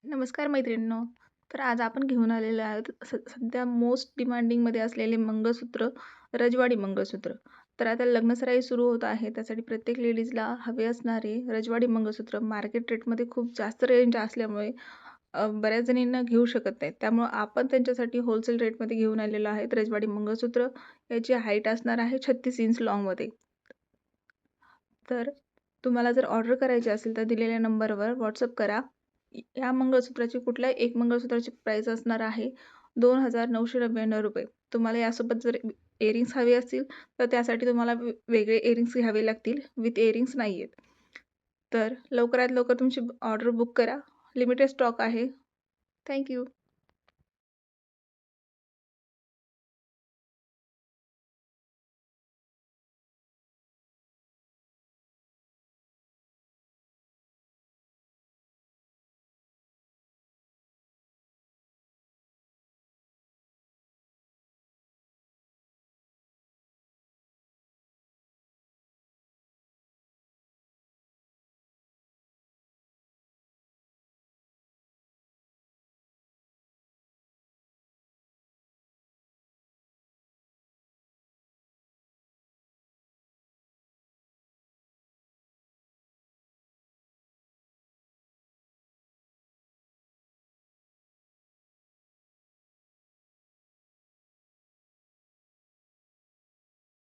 नमस्कार मैत्रिणींनो. तर आज आपण घेऊन आलेलो आहोत सध्या मोस्ट डिमांडिंगमध्ये असलेले मंगळसूत्र, रजवाडी मंगळसूत्र. तर आता लग्नसराई सुरू होत आहे. त्यासाठी प्रत्येक लेडीजला हवे असणारे रजवाडी मंगळसूत्र मार्केट रेटमध्ये खूप जास्त रेंज असल्यामुळे बऱ्याच जणींना घेऊ शकत नाहीत. त्यामुळं आपण त्यांच्यासाठी होलसेल रेटमध्ये घेऊन आलेलो आहेत रजवाडी मंगळसूत्र. याची हाईट असणार आहे 36 इंच लाँगमध्ये. तर तुम्हाला जर ऑर्डर करायची असेल तर दिलेल्या नंबरवर व्हॉट्सअप करा. या मंगळसूत्राची कुठल्याही एक मंगळसूत्राची प्राईस असणार आहे ₹2,999. तुम्हाला यासोबत जर इयरिंग्स हवे असतील तर त्यासाठी तुम्हाला वेगळे इयरिंग्स घ्यावे लागतील. विथ इयरिंग्स नाही आहेत. तर लवकरात लवकर तुमची ऑर्डर बुक करा. लिमिटेड स्टॉक आहे. Thank you.